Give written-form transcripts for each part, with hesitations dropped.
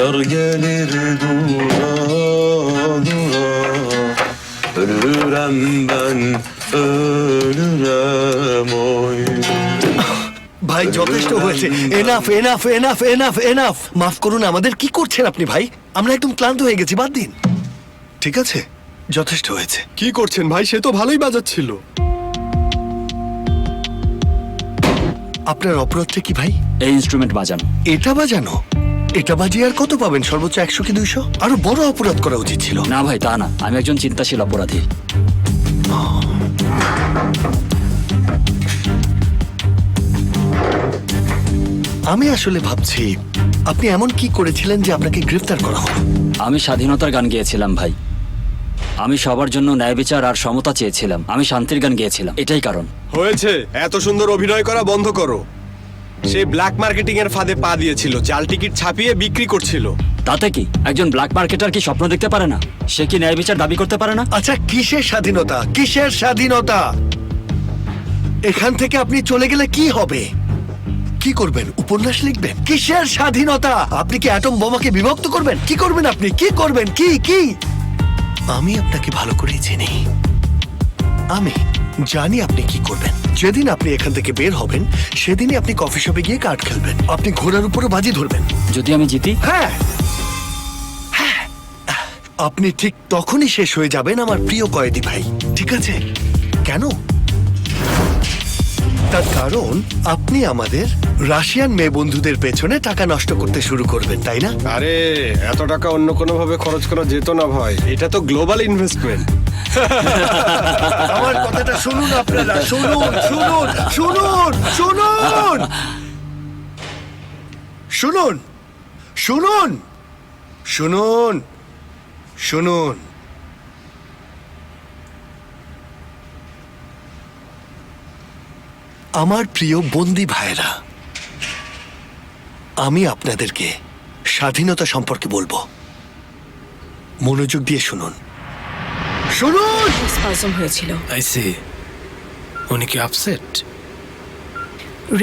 yar gelir dura dura. Ölürem ben, ölürem oy. ভাই যথেষ্ট হয়েছে, enough enough enough enough enough. মাফ করুন, আমাদের কি করছেন আপনি ভাই? আমরা একদম ক্লান্ত হয়ে গেছি, বাদ দিন। ঠিক আছে, যথেষ্ট হয়েছে। কি করছেন ভাই? সে তো ভালোই বাজাচ্ছিল। আপনার অপরাধটা কি ভাই? এই ইনস্ট্রুমেন্ট বাজানো। এটা বাজানো? এটা বাজিয়ে আর কত পাবেন? সর্বোচ্চ 100 কি 200? আরো বড় অপরাধ করা উচিত ছিল। না ভাই, তা না, আমি একজন চিন্তাশীল অপরাধী। আমি আসলে ভাবছি আপনি এমন কি করেছিলেন যে আপনাকে গ্রেফতার করা হলো? আমি স্বাধীনতার গান গেয়েছিলাম ভাই। আমি সবার জন্য ন্যায় বিচার আর সমতা চেয়েছিলাম। আমি শান্তির গান গেয়েছিলাম, এটাই কারণ। হয়েছে, এত সুন্দর অভিনয় করা বন্ধ করো। সে ব্ল্যাক মার্কেটিং এর ফাঁদে পা দিয়েছিল, জাল টিকিট ছাপিয়ে বিক্রি করছিল। তাতে কি একজন ব্ল্যাক মার্কেটার কি স্বপ্ন দেখতে পারে না? সে কি ন্যায় বিচার দাবি করতে পারে না? আচ্ছা, কিসের স্বাধীনতা? কিসের স্বাধীনতা? এখান থেকে আপনি চলে গেলে কি হবে? কি করবেন? উপন্যাস লিখবেন? কিসের স্বাধীনতা? আপনি কি অ্যাটম বোমাকে বিভক্ত করবেন? কি করবেন আপনি? কি করবেন? কি কি? আমি আপনাকে ভালো করেই চিনি। আমি জানি আপনি কি করবেন। যেদিন আপনি এখান থেকে বের হবেন সেদিনই আপনি কফি শপে গিয়ে কার্ড খেলবেন। আপনি ঘোড়ার উপরে বাজি ধরবেন। যদি আমি জিতি? হ্যাঁ হ্যাঁ, আপনি ঠিক তখনই শেষ হয়ে যাবেন আমার প্রিয় কয়েদি ভাই। ঠিক আছে? কেন? তার কারণ আপনি আমাদের রাশিয়ান মেয়ে বন্ধুদের পেছনে টাকা নষ্ট করতে শুরু করবেন, তাই না? আরে এত টাকা অন্য কোনো ভাবে খরচ করা যেত না ভাই, এটা তো গ্লোবাল ইনভেস্টমেন্ট। আমার কথাটা শুনুন আপনারা, শুনুন শুনুন শুনুন শুনুন শুনুন শুনুন শুনুন শুনুন। আমার প্রিয় বন্দী ভাইরা, আমি আপনাদেরকে স্বাধীনতা সম্পর্কে বলবো। মনোযোগ দিয়ে শুনুন, শুনুন। স্পাজম হয়েছিল। I see. উনি কি আপসেট?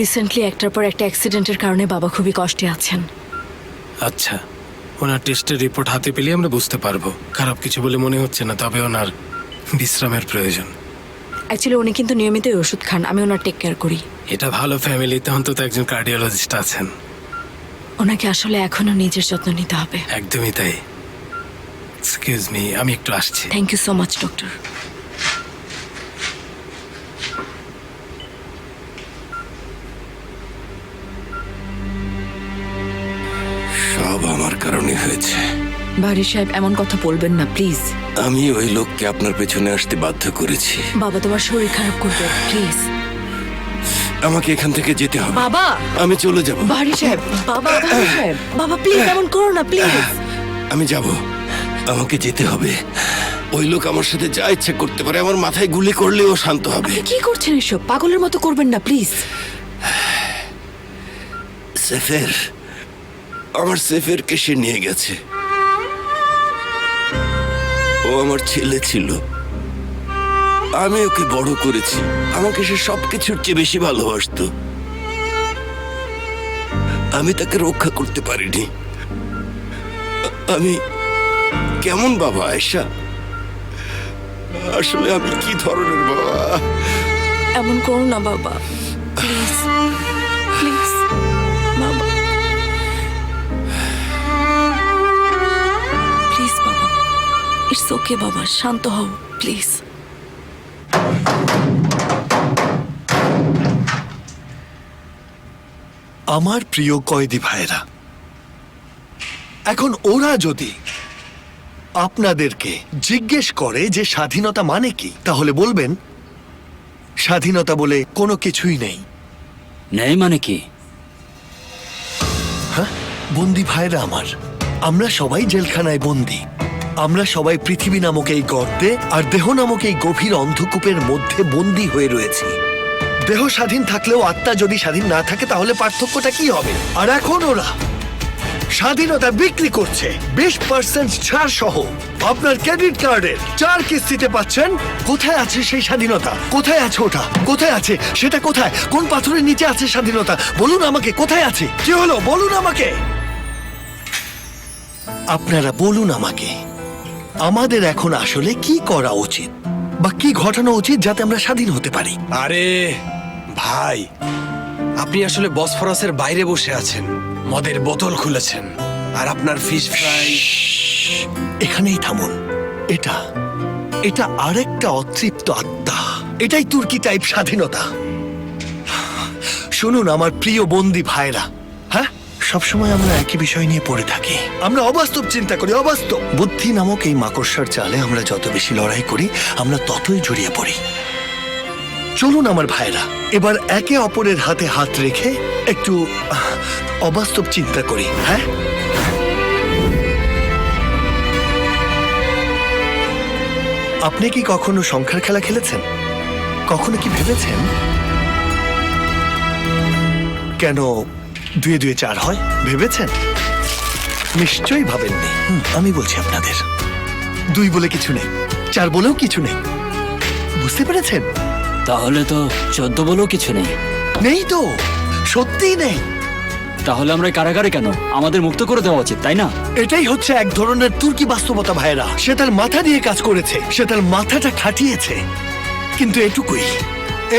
রিসেন্টলি একটার পর একটা অ্যাক্সিডেন্টের কারণে বাবা খুবই কষ্টে আছেন। আচ্ছা, ওনার টেস্টের রিপোর্ট হাতে পেলে আমরা বুঝতে পারবো। খারাপ কিছু বলে মনে হচ্ছে না, তবে ওনার বিশ্রামের প্রয়োজন। অ্যাকচুয়ালি উনি কিন্তু নিয়মিত ওষুধ খান, আমি ওনার টেক কেয়ার করি। এটা ভালো, ফ্যামিলিতে অন্তত একজন কার্ডিওলজিস্ট আছেন। ওনাকে আসলে এখনো নিজের যত্ন নিতে হবে। একদমই তাই। এক্সকিউজ মি, আমি একটু আসছি। Thank you so much doctor. সব আমার কারণে হয়েছে। বাড়ি সাহেব, এমন কথা বলবেন না প্লিজ। আমি ওই লোককে আপনার পেছনে আসতে বাধ্য করেছি। বাবা, তোমার শরীর খারাপ করবে, প্লিজ। আমাকে এখান থেকে যেতে হবে। বাবা, আমি চলে যাব। বাড়ি সাহেব, বাবা, বাড়ি সাহেব, বাবা প্লিজ এমন করো না, প্লিজ। আমি যাব, আমাকে যেতে হবে। ওই লোক আমার সাথে যা ইচ্ছা করতে পারে, আমার মাথায় গুলি করলেও শান্ত হবে। আপনি কি করছেন এসব? পাগলের মতো করবেন না প্লিজ। সেফের, আমার সেফেরকে সে নিয়ে গেছে। ও আমার ছেলে ছিল, আমি ওকে বড় করেছি। আমাকে সে সবকিছুর চেয়ে বেশি ভালোবাসতো। আমি তাকে রক্ষা করতে পারিনি। আমি কেমন বাবা আয়েশা? আসলে আমি কি ধরনের বাবা? এমন করো না বাবা, প্লিজ প্লিজ বাবা, প্লিজ বাবা, ইটস ওকে বাবা, শান্ত হও প্লিজ। আমার প্রিয় কয়েদি ভাইরা, এখন ওরা যদি আপনাদেরকে জিজ্ঞেস করে যে স্বাধীনতা মানে কি, তাহলে বলবেন স্বাধীনতা বলে কোনো কিছুই নেই। নেই মানে কি? হ্যাঁ বন্দি ভাইরা আমার, আমরা সবাই জেলখানায় বন্দি। আমরা সবাই পৃথিবী নামক এই গর্তে আর দেহ নামক এই গভীর অন্ধকূপের মধ্যে বন্দি হয়ে রয়েছি। দেহ স্বাধীন থাকলেও আত্মা যদি স্বাধীন না থাকে তাহলে পার্থক্যটা কি হবে? আর এখন ওরা স্বাধীনতা বিক্রি করছে 20% ছাড় সহ। আপনার ক্রেডিট কার্ডের 4 কিস্তিতে পাচ্ছেন। কোথায় আছে সেই স্বাধীনতা? কোথায় আছে ওটা? কোথায় আছে সেটা? কোথায়? কোন পাথরের নিচে আছে স্বাধীনতা? বলুন আমাকে, কোথায় আছে? কি হলো বলুন আমাকে। আপনারা বলুন আমাকে, আমাদের এখন আসলে কি করা উচিত বা কি ঘটানো উচিত যাতে আমরা স্বাধীন হতে পারি? আরে ভাই, আপনি আসলে বসফরাসের বাইরে বসে আছেন, মদের বোতল খুলেছেন, আর আপনার ফিশ ফ্রাই। এখানেই থামুন। এটা এটা আরেকটা অতৃপ্ত আত্মা। এটাই তুর্কি টাইপ স্বাধীনতা। শুনুন আমার প্রিয় বন্দী ভাইরা, হ্যাঁ, সবসময় আমরা একই বিষয় নিয়ে পড়ে থাকি। আমরা অবাস্তব চিন্তা করি, অবাস্তব। বুদ্ধি নামক এই মাকড়সার জালে আমরা যত বেশি লড়াই করি, আমরা ততই জড়িয়ে পড়ি। চলুন আমার ভাইরা, এবার একে অপরের হাতে হাত রেখে একটু অবাস্তব চিন্তা করি, হ্যাঁ? আপনি কি কখনো সংখ্যার খেলা খেলেছেন? কখনো কি ভেবেছেন কেন 2 2 4 হয়? ভেবেছেন? নিশ্চয়ই ভাবেননি। আমি বলছি আপনাদের, 2 বলে কিছু নেই, 4 বলেও কিছু নেই। বুঝতে পেরেছেন? তাহলে তো 14 বলেও কিছু নেই। নেই তো, সত্যিই নেই। তাহলে আমরা এই কারাগারে কেন? আমাদের মুক্ত করে দেওয়া উচিত, তাই না? এটাই হচ্ছে এক ধরনের তুর্কি বাস্তবতা ভাইরা। সে তার মাথা দিয়ে কাজ করেছে, সে তার মাথাটা খাটিয়েছে, কিন্তু এটুকুই।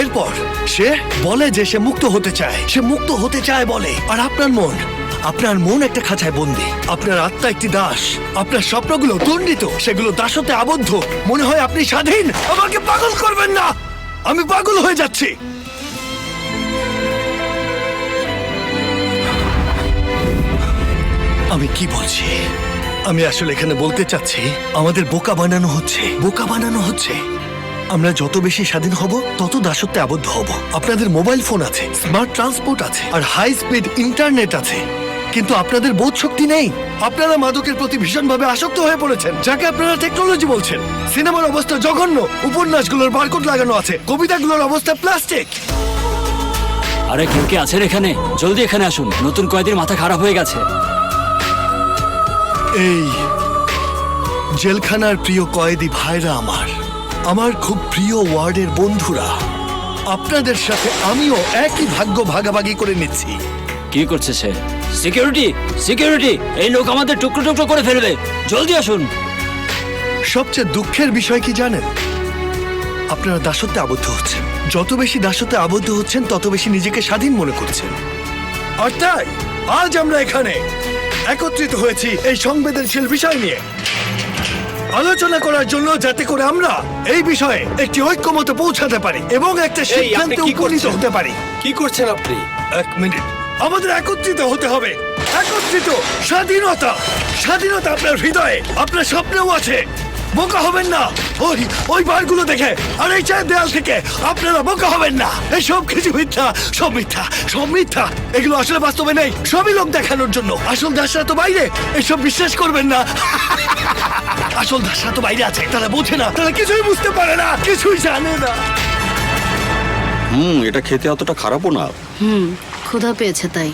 এরপর সে বলে যে সে মুক্ত হতে চায়, সে মুক্ত হতে চায় বলে। আর আপনার মন একটা খাঁচায় বন্দি, আপনার আত্মা একটি দাস, আপনার স্বপ্নগুলো দণ্ডিত, সেগুলো দাসতে আবদ্ধ। মনে হয় আপনি স্বাধীন। আমাকে পাগল করবেন না, আমি পাগল হয়ে যাচ্ছি। আমি কি বলছি? আমি আসলে এখানে বলতে চাচ্ছি, আমাদের বোকা বানানো হচ্ছে, বোকা বানানো হচ্ছে। আমরা যত বেশি স্বাধীন হব, তত দাসত্বে আবদ্ধ হব। আপনাদের মোবাইল ফোন আছে, স্মার্ট ট্রান্সপোর্ট আছে, আর হাই স্পিড ইন্টারনেট আছে, কিন্তু আপনাদের বোধ শক্তি নেই। আপনারা মাদকের প্রতি ভীষণভাবে আসক্ত হয়ে পড়েছেন, যাকে আপনারা টেকনোলজি বলছেন। সিনেমার অবস্থা জঘন্য, উপন্যাসগুলোর বারকোড লাগানো আছে, কবিতাগুলোর অবস্থা প্লাস্টিক। আরে কেউ কি আছেন এখানে? জলদি এখানে আসুন, নতুন কয়েদির মাথা খারাপ হয়ে গেছে। এই জেলখানার প্রিয় কয়েদি ভাইরা আমার খুব প্রিয় ওয়ার্ডের বন্ধুরা, আপনাদের সাথে আমিও একই ভাগ্য ভাগাভাগি করে নিচ্ছি। কি করছে সে? সিকিউরিটি, সিকিউরিটি, এই লোক আমাদের টুকরো টুকরো করে ফেলবে, জলদি আসুন। সবচেয়ে দুঃখের বিষয় কি জানেন? আপনারা দাসত্বে আবদ্ধ হচ্ছেন। যত বেশি দাসত্বে আবদ্ধ হচ্ছেন, তত বেশি নিজেকে স্বাধীন মনে করছেন। আর তাই আজ আমরা এখানে একত্রিত হয়েছি এই সংবেদনশীল বিষয় নিয়ে আলোচনা করার জন্য, যাতে করে আমরা এই বিষয়ে একটি ঐক্যমতে পৌঁছাতে পারি এবং একটা সিদ্ধান্তে উপনীত হতে পারি। কি করছেন আপনি? 1 মিনিট, আমাদের একত্রিত হতে হবে। একত্রিত। স্বাধীনতা, স্বাধীনতা আপনার হৃদয়ে, আপনার স্বপ্নেও আছে। বোকা হবেন না ওই বারগুলো দেখে আর এই চায়ের দেয়াল থেকে। আপনারা বোকা হবেন না। এই সব কিছু মিথ্যা, সব মিথ্যা, সব মিথ্যা। এগুলো আসলে বাস্তবে নেই, সবই লোক দেখানোর জন্য। আসল দাসরা তো বাইরে, এসব বিশ্বাস করবেন না। আসল দাসরা তো বাইরে আছে, তারা বোঝে না, তারা কিছুই বুঝতে পারে না, কিছুই জানে না। এটা খেতে অতটা খারাপও না। ক্ষুধা পেয়েছে তাই।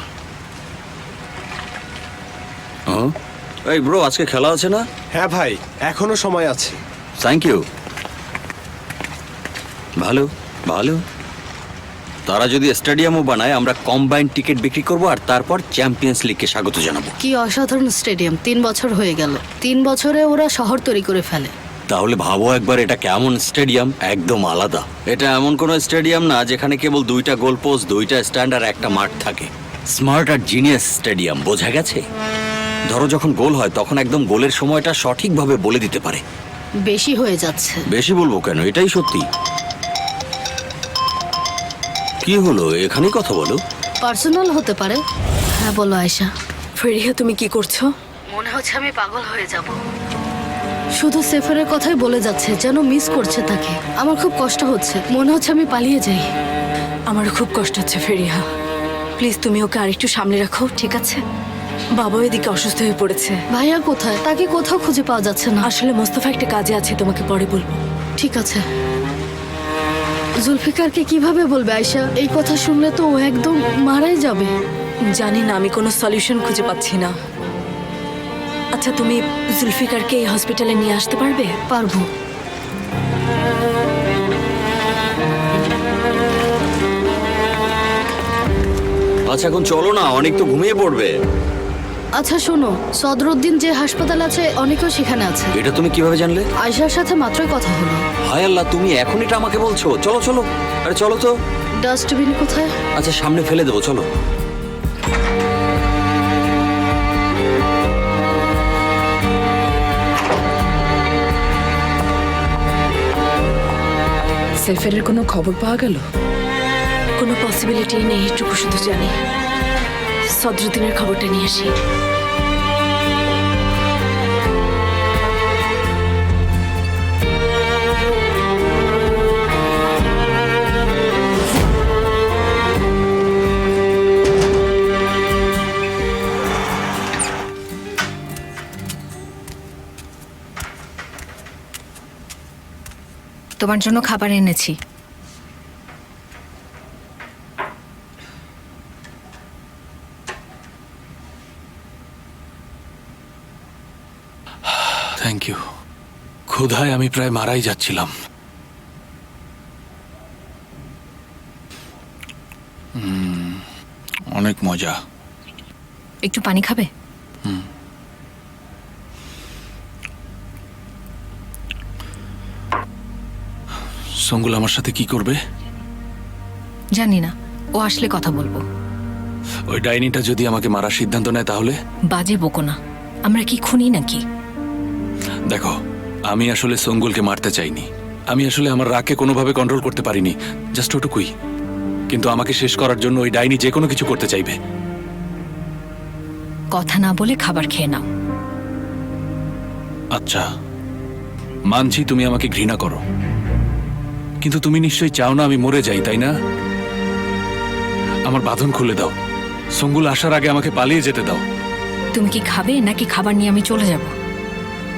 এই ব্রো, আজকে খেলা আছে না? হ্যাঁ ভাই, এখনো সময় আছে। Thank you. ভালো ভালো। তারা যদি স্টেডিয়ামও বানায়, আমরা কম্বাইন্ড টিকিট বিক্রি করব আর তারপর চ্যাম্পিয়ন্স লিগকে স্বাগত জানাবো। কি অসাধারণ স্টেডিয়াম! 3 বছর হয়ে গেল, 3 বছরে ওরা শহর তৈরি করে ফেলে। তাহলে ভাবো একবার, এটা কেমন স্টেডিয়াম, একদম আলাদা। এটা এমন কোনো স্টেডিয়াম না যেখানে কেবল 2টা গোল পোস্ট, 2টা স্ট্যান্ড আর একটা মাঠ থাকে। স্মার্ট আর জিনিয়াস স্টেডিয়াম, বোঝা গেছে? ধরো যখন গোল হয়, তখন একদম গোলের সময়টা সঠিকভাবে বলে দিতে পারে। বেশি হয়ে যাচ্ছে। বেশি বলবো কেন, এটাই সত্যি। কি হলো, এখানেই কথা বলো। পার্সোনাল হতে পারে। হ্যাঁ বলো আয়শা। ফেরিহা, তুমি কি করছো? মনে হচ্ছে আমি পাগল হয়ে যাব। শুধু সেফারের কথাই বলে যাচ্ছে, যেন মিস করছে তাকে। আমার খুব কষ্ট হচ্ছে, মনে হচ্ছে আমি পালিয়ে যাই। আমারও খুব কষ্ট হচ্ছে ফেরিহা। প্লিজ তুমি ওকে আরেকটু সামনে রাখো, ঠিক আছে? বাবা এদিকে অসুস্থ হয়ে পড়েছে। ভাইয়া কোথায়? তাকে কোথাও খুঁজে পাওয়া যাচ্ছে না। আসলে মোস্তফা একটা কাজে আছে, তোমাকে পরে বলবো। ঠিক আছে। জুলফিকারকে কিভাবে বলবে আয়শা? এই কথা শুনলে তো ও একদম মারাই যাবে। জানি না, আমি কোনো সলিউশন খুঁজে পাচ্ছি না। আচ্ছা, তুমি জুলফিকারকে এই হসপিটালে নিয়ে আসতে পারবে? পারবো। আচ্ছা এখন চলো না, অনেক তো ঘুমিয়ে পড়বে। আচ্ছা শোনো, সদরুদ্দিন যে হাসপাতাল আছে অনেকেও সেখানে আছে। এটা তুমি কিভাবে জানলে? আয়শার সাথে মাত্রই কথা হলো। হায় আল্লাহ, তুমি এখন এটা আমাকে বলছো? চলো চলো, আরে চলো তো। ডাস্টবিন কোথায়? আচ্ছা সামনে ফেলে দেবো, চলো। সেফেরের কোনো খবর পাওয়া গেল? কোনো পসিবিলিটি নেই, এটুকু শুধু জানি। সদরুদ্দিনের খবরটা নিয়ে আসি। তোমার জন্য খাবার এনেছি। Thank you. ক্ষুধায় আমি প্রায় মারাই যাচ্ছিলাম। অনেক মজা। একটু পানি খাবে? সঙ্গুল আমার সাথে কি করবে? জানি না, ও আসলে কথা বলবো। ওই ডাইনিটা যদি আমাকে মারার সিদ্ধান্ত নেয় তাহলে? বাজে বকো না, আমরা কি খুনি নাকি? দেখো, আমি আসলে সঙ্গুলকে মারতে চাইনি। আমি আসলে আমার রাগকে কোনোভাবে কন্ট্রোল করতে পারিনি, জাস্ট ওটুকুই। কিন্তু আমাকে শেষ করার জন্য ওই ডাইনি যে কোনো কিছু করতে চাইবে। কথা না বলে খাবার খেয়ে নাও। আচ্ছা, মানছি তুমি আমাকে ঘৃণা করো, কিন্তু তুমি নিশ্চয়ই চাও না আমি মরে যাই, তাই না? আমার বাঁধন খুলে দাও। সঙ্গুল আসার আগে আমাকে পালিয়ে যেতে দাও। তুমি কি খাবে নাকি খাবার নিয়ে আমি চলে যাব?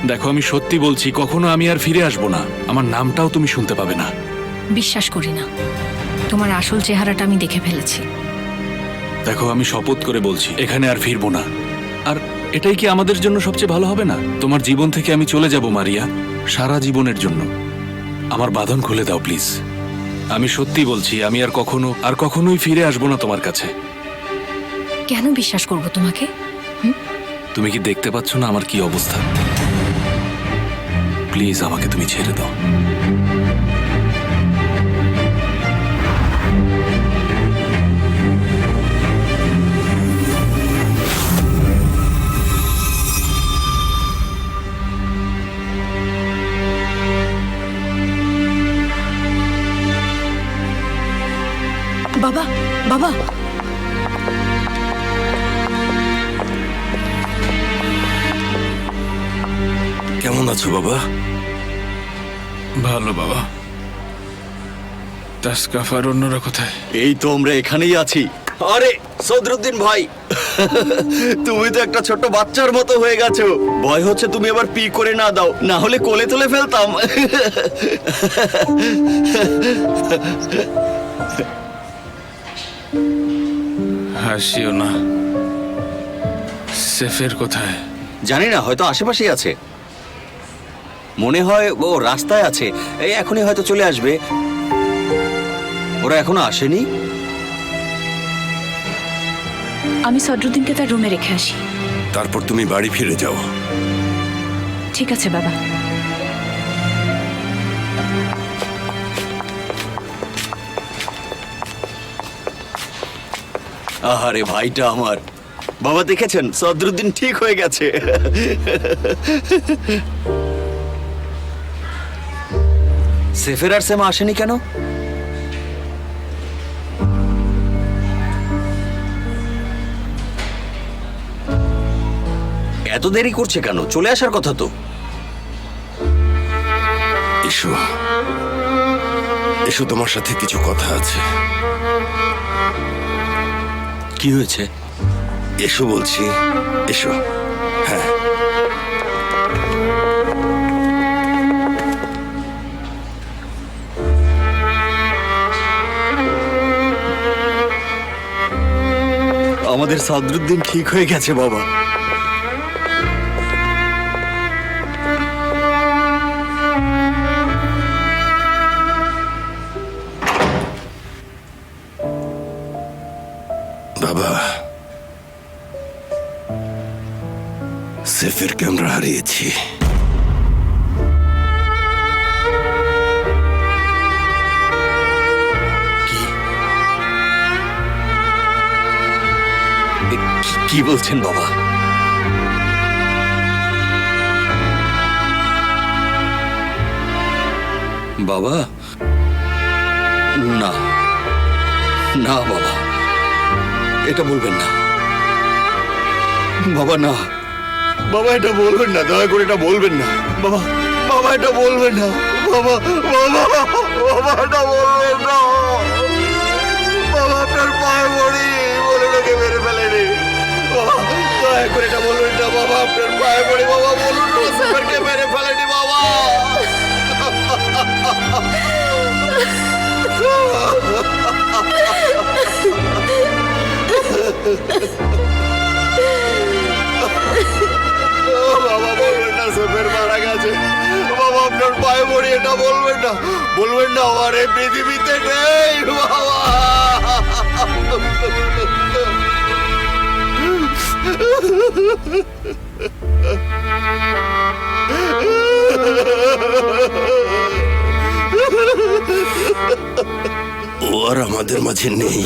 দেখো, আমি সত্যি বলছি, কখনো আমি আর ফিরে আসবো না। আমার নামটাও তুমি শুনতে পাবে না। বিশ্বাস করি না, তোমার আসল চেহারাটা আমি দেখে ফেলেছি। দেখো, আমি শপথ করে বলছি, এখানে আর ফিরবো না। আর এটাই কি আমাদের জন্য সবচেয়ে ভালো হবে না? তোমার জীবন থেকে আমি চলে যাব মারিয়া, সারা জীবনের জন্য। আমার বাঁধন খুলে দাও প্লিজ। আমি সত্যি বলছি, আমি আর কখনোই ফিরে আসবো না তোমার কাছে। কেন বিশ্বাস করব তোমাকে? তুমি কি দেখতে পাচ্ছ না আমার কি অবস্থা? প্লিজ আমাকে তুমি ছেড়ে দাও। বাবা, বাবা, কেমন আছো বাবা? ভালো বাবা। তাসকাফার অন্যরা কোথায়? এই তো আমরা এখানেই আছি। আরে সদরুদ্দিন ভাই, তুমি তো একটা ছোট বাচ্চার মতো হয়ে গেছো। ভয় হচ্ছে তুমি আবার পি করে না দাও, না হলে কোলে তুলে ফেলতাম। হাসিও না। সেফের কোথায়? জানি না, হয়তো আশেপাশেই আছে। মনে হয় ও রাস্তায় আছে, এই এখনই হয়তো চলে আসবে। ওরা এখনো আসেনি। আমি সদরুদ্দিনকে তার রুমে রেখে আসি। তারপর তুমি বাড়ি ফিরে যাও। ঠিক আছে বাবা। আহারে ভাইটা আমার। বাবা দেখেছেন, সদরুদ্দিন ঠিক হয়ে গেছে। সেফের আর সেমা আসেনি কেন? এত দেরি করছে কেন? চলে আসার কথা তো। এসো, এসো, তোমার সাথে কিছু কথা আছে। কি হয়েছে? এসো বলছি, এসো। হ্যাঁ, আমাদের সদরুদ্দিন ঠিক হয়ে গেছে বাবা। বাবা, সেফেরকে আমরা হারিয়েছি। কি বলছেন বাবা? বাবা, না না বাবা, এটা বলবেন না বাবা, না বাবা, এটা বলবেন না, দয়া করে এটা বলবেন না বাবা। বাবা, এটা বলবেন না বাবা। বাবা, বাবা, এটা বলবেন না বাবা। আপনার পায়ে পড়ি, বলে ওকে মেরে ফেলেনি বাবা। দয়া করে এটা বলবেন না বাবা। আপনার পায়ে পড়ি বাবা, বলুন না সেফারকে মেরে ফেলেনি বাবা। বাবা, বলবেন না সেফের মারা গেছে বাবা। আপনার পায়ে পড়ি, এটা বলবেন না, বলবেন না। আমার এই পৃথিবীতে নেই বাবা। ও আর আমাদের মাঝে নেই,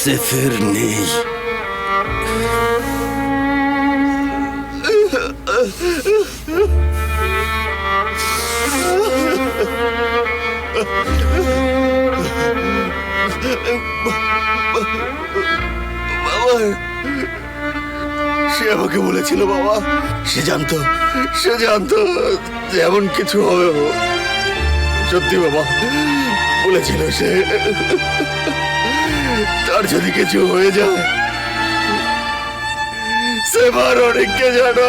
সেফের নেই। বাবা, সে আমাকে বলেছিল বাবা। সে জানতো যে এমন কিছু হবে। সত্যি বাবা, বলেছিল সে। তার যদি কিছু হয়ে যায়, সেবার অনেককে জানো।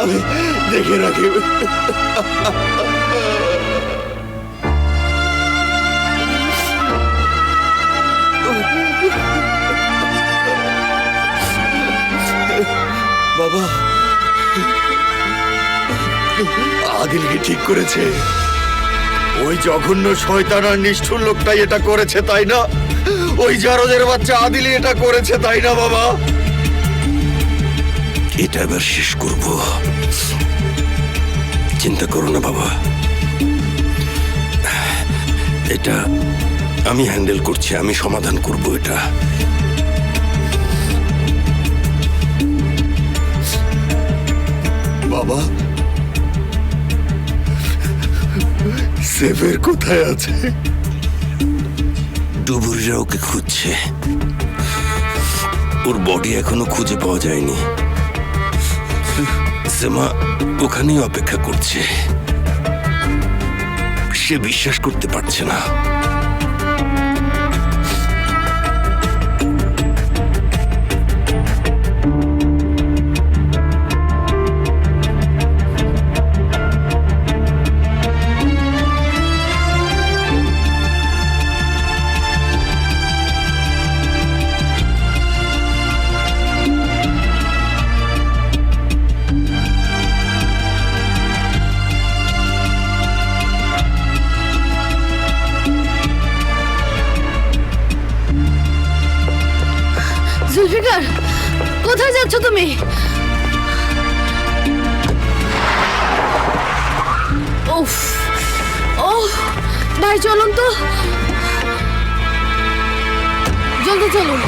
আমি দেখে রাখি। বাবা, আদিল কি ঠিক করেছে? ওই জঘন্য শয়তান আর নিষ্ঠুর লোকটাই এটা করেছে, তাই না? ওই জারদের বাচ্চা আদিলই এটা করেছে, তাই না বাবা? এটা এবার শেষ করব। চিন্তা করো না বাবা, এটা আমি হ্যান্ডেল করছি, আমি সমাধান করব এটা। বাবা, সেফের কোথায় আছে? ডুবুরিরা ওকে খুঁজছে, ওর বডি এখনো খুঁজে পাওয়া যায়নি। সেমা ওখানেই অপেক্ষা করছে, সে বিশ্বাস করতে পারছে না। জুলফিকার, কোথায় যাচ্ছ তুমি? উফ, ও ভাই, চলুন তো, জলদি চলুন।